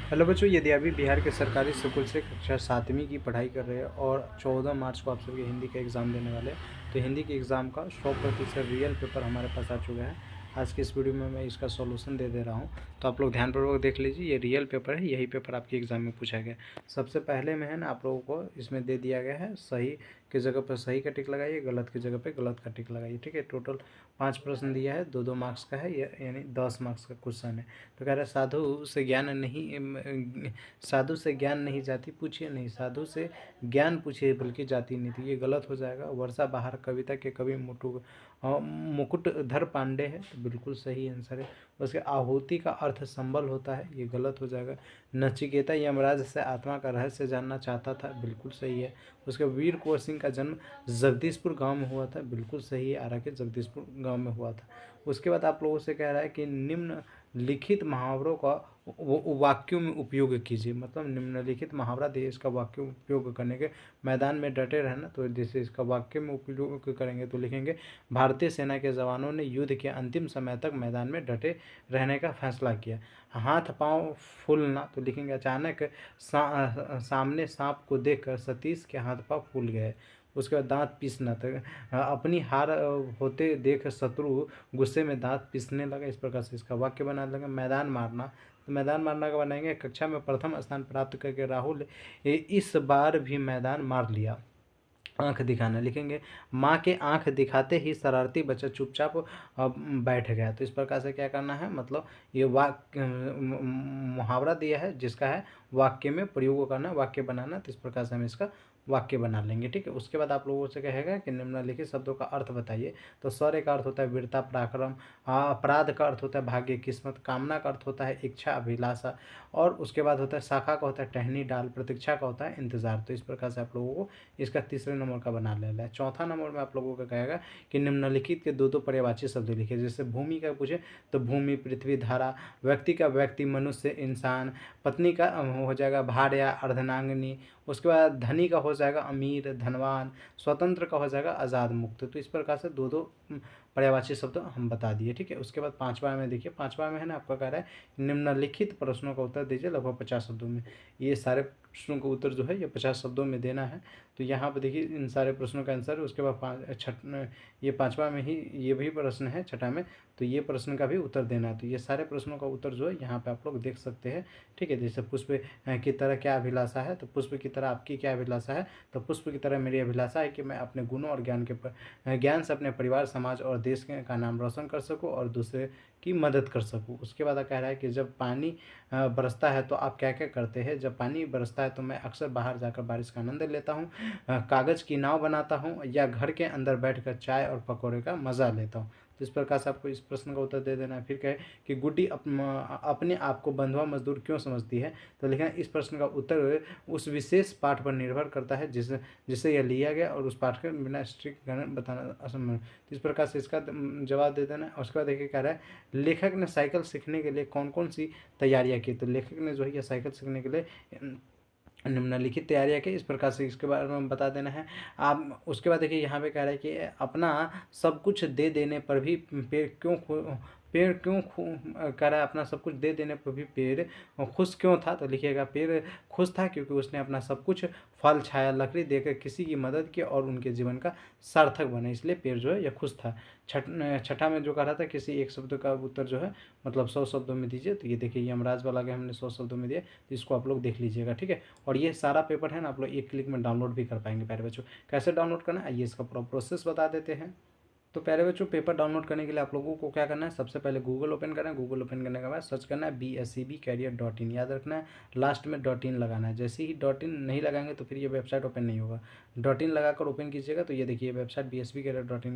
Hello बच्चों, यदि अभी बिहार के सरकारी स्कूल से कक्षा 7वीं की पढ़ाई कर रहे हैं और 14 मार्च को आप सबके हिंदी का एग्ज़ाम देने वाले हैं, तो हिंदी के एग्ज़ाम का 100% रियल पेपर हमारे पास आ चुका है। आज की इस वीडियो में मैं इसका सॉल्यूशन दे रहा हूं, तो आप लोग ध्यानपूर्वक देख लीजिए। ये रियल पेपर है, यही पेपर आपके एग्ज़ाम में पूछा गया। सबसे पहले में है ना, आप लोगों को इसमें दे दिया गया है सही की जगह पर सही का टिक लगाइए, गलत की जगह पर गलत का टिक लगाइए। ठीक है, टोटल 5 प्रश्न दिया है, 2-2 मार्क्स का है, यानी 10 मार्क्स का क्वेश्चन है। तो कह रहा है साधु से ज्ञान नहीं जाती, पूछिए नहीं, साधु से ज्ञान पूछिए बल्कि जाति नहीं। तो ये गलत हो जाएगा। वर्षा बहार कविता के कवि मुकुटधर पांडे है, तो बिल्कुल सही आंसर है। उसके आहुति का अर्थ संबल होता है, ये गलत हो जाएगा। नचिकेता यमराज से आत्मा का रहस्य जानना चाहता था, बिल्कुल सही है। उसके वीर कुंवर सिंह का जन्म जगदीशपुर गांव में हुआ था, बिल्कुल सही है, आरा के जगदीशपुर गांव में हुआ था। उसके बाद आप लोगों से कह रहा है कि निम्न लिखित मुहावरों का वाक्यों में उपयोग कीजिए। मतलब निम्नलिखित मुहावरा दिए, इसका वाक्य उपयोग करने के मैदान में डटे रहना। तो जैसे इसका वाक्य में उपयोग करेंगे तो लिखेंगे, भारतीय सेना के जवानों ने युद्ध के अंतिम समय तक मैदान में डटे रहने का फैसला किया। हाथ पांव फूलना, तो लिखेंगे, अचानक सामने सांप को देखकर सतीश के हाथ पांव फूल गए। उसके बाद दांत पीसना, तो अपनी हार होते देख शत्रु गुस्से में दांत पीसने लगा। इस प्रकार से इसका वाक्य बना लगा। मैदान मारना, तो मैदान मारना का बनाएंगे, कक्षा में प्रथम स्थान प्राप्त करके राहुल इस बार भी मैदान मार लिया। आंख दिखाना, लिखेंगे, माँ के आंख दिखाते ही शरारती बच्चा चुपचाप बैठ गया। तो इस प्रकार से क्या करना है, मतलब ये वाक्य मुहावरा दिया है जिसका है वाक्य में प्रयोग करना, वाक्य बनाना। तो इस प्रकार से हम इसका वाक्य बना लेंगे। ठीक है, उसके बाद आप लोगों से कहेगा कि निम्नलिखित शब्दों का अर्थ बताइए। तो शौर्य का अर्थ होता है वीरता पराक्रम, अपराध का अर्थ होता है भाग्य किस्मत, कामना का अर्थ होता है इच्छा अभिलाषा, और उसके बाद होता है शाखा का होता है टहनी डाल, प्रतीक्षा का होता है इंतजार। तो इस प्रकार से आप लोगों को इसका तीसरे नंबर का बना लेना है। चौथा नंबर में आप लोगों का कहेगा कि निम्नलिखित के दो पर्यायवाची शब्द लिखे। जैसे भूमि का पूछे तो भूमि पृथ्वी धारा, व्यक्ति का व्यक्ति मनुष्य इंसान, पत्नी का हो जाएगा भार्या अर्धनांगिनी, उसके बाद धनी का हो जाएगा अमीर धनवान, स्वतंत्र का हो जाएगा आज़ाद मुक्त। तो इस प्रकार से दो पर्यायवाची शब्द हम बता दिए। ठीक है, उसके बाद पांचवा में देखिए, पांचवा में है ना, आपका कह रहा है निम्नलिखित प्रश्नों का उत्तर दीजिए लगभग 50 शब्दों में। ये सारे प्रश्नों का उत्तर जो है ये 50 शब्दों में देना है। तो यहाँ पर देखिए इन सारे प्रश्नों का आंसर। उसके बाद ये पांचवा में ही ये भी प्रश्न है, छठा में, तो ये प्रश्न का भी उत्तर देना है। तो ये सारे प्रश्नों का उत्तर जो है यहाँ पे आप लोग देख सकते हैं। ठीक है, जैसे पुष्प की तरह क्या अभिलाषा है, तो पुष्प की तरह आपकी क्या अभिलाषा है, तो पुष्प की तरह मेरी अभिलाषा है कि मैं अपने गुणों और ज्ञान से अपने परिवार समाज और देश का नाम रोशन कर सकूं और दूसरे की मदद कर सकूं। उसके बाद कह रहा है कि जब पानी बरसता है तो आप क्या क्या करते हैं। जब पानी बरसता है तो मैं अक्सर बाहर जाकर बारिश का आनंद लेता हूँ, कागज़ की नाव बनाता हूँ, या घर के अंदर बैठकर चाय और पकौड़े का मज़ा लेता हूँ। तो इस प्रकार से आपको इस प्रश्न का उत्तर दे देना है। फिर कहे कि गुड्डी अपने आप को बंधुआ मजदूर क्यों समझती है, तो लिखना इस प्रश्न का उत्तर उस विशेष पाठ पर निर्भर करता है जिसे यह लिया गया, और उस पाठ के बिना स्ट्रिक्ट कारण बताना असंभव। तो इस प्रकार से इसका जवाब दे देना है। उसके बाद देखिए कह रहा है, लेखक ने साइकिल सीखने के लिए कौन कौन सी तैयारियां की। तो लेखक ने जो है यह साइकिल सीखने के लिए निम्नलिखित तैयारियां की। इस प्रकार से इसके बारे में बता देना है आप। उसके बाद देखिए यहाँ पे कह रहा है कि अपना सब कुछ दे देने पर भी कह रहा है अपना सब कुछ दे देने पर भी पेड़ खुश क्यों था। तो लिखिएगा, पेड़ खुश था क्योंकि उसने अपना सब कुछ फल छाया लकड़ी देकर किसी की मदद की और उनके जीवन का सार्थक बने, इसलिए पेड़ जो है यह खुश था। छठा में जो कह रहा था किसी एक शब्द का उत्तर जो है मतलब 100 शब्दों में दीजिए। तो ये देखिए यमराज वाला के हमने 100 शब्दों में दिया, तो इसको आप लोग देख लीजिएगा। ठीक है, और ये सारा पेपर है ना आप लोग एक क्लिक में डाउनलोड भी कर पाएंगे। प्यारे बच्चों, कैसे डाउनलोड करना है आइए इसका पूरा प्रोसेस बता देते हैं। तो प्यारे बच्चों, पेपर डाउनलोड करने के लिए आप लोगों को क्या करना है, सबसे पहले गूगल ओपन करना है। गूगल ओपन करने के बाद सर्च करना है BSCB याद रखना है, लास्ट में .in लगाना है। जैसे ही .in नहीं लगाएंगे तो फिर ये वेबसाइट ओपन नहीं होगा। .in लगाकर ओपन कीजिएगा तो ये देखिए वेबसाइट BSCB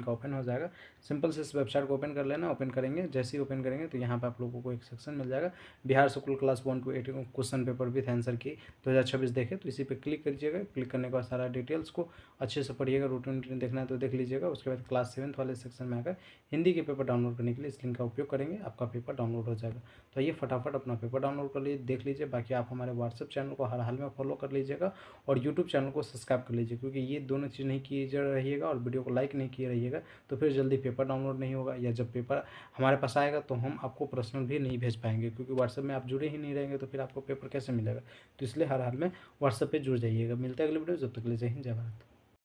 का ओपन हो जाएगा। सिंपल से इस वेबसाइट को ओपन कर लेना। ओपन करेंगे, जैसे ही ओपन करेंगे तो यहाँ पर आप लोगों को एक सेक्शन मिल जाएगा, Bihar school class 1 to 8 question paper with answer की 2026 देखे। तो इसी पे क्लिक करिएगा। क्लिक करने के बाद सारा डिटेल्स को अच्छे से पढ़िएगा, रूटीन देखना है तो देख लीजिएगा। उसके बाद क्लास 7 वाले वाले सेक्शन में आकर हिंदी के पेपर डाउनलोड करने के लिए इस लिंक का उपयोग करेंगे, आपका पेपर डाउनलोड हो जाएगा। तो आइए फटाफट अपना पेपर डाउनलोड कर लीजिए, देख लीजिए। बाकी आप हमारे व्हाट्सएप चैनल को हर हाल में फॉलो कर लीजिएगा और यूट्यूब चैनल को सब्सक्राइब कर लीजिए, क्योंकि ये दोनों चीज़ नहीं किए जा रहिएगा और वीडियो को लाइक नहीं किए रहिएगा तो फिर जल्दी पेपर डाउनलोड नहीं होगा, या जब पेपर हमारे पास आएगा तो हम आपको पर्सनल भी नहीं भेज पाएंगे, क्योंकि व्हाट्सएप में आप जुड़े ही नहीं रहेंगे तो फिर आपको पेपर कैसे मिलेगा। तो इसलिए हर हाल में व्हाट्सएप पे जुड़ जाइएगा। मिलते हैं अगले वीडियो, जब तक के लिए जय हिंद जय भारत।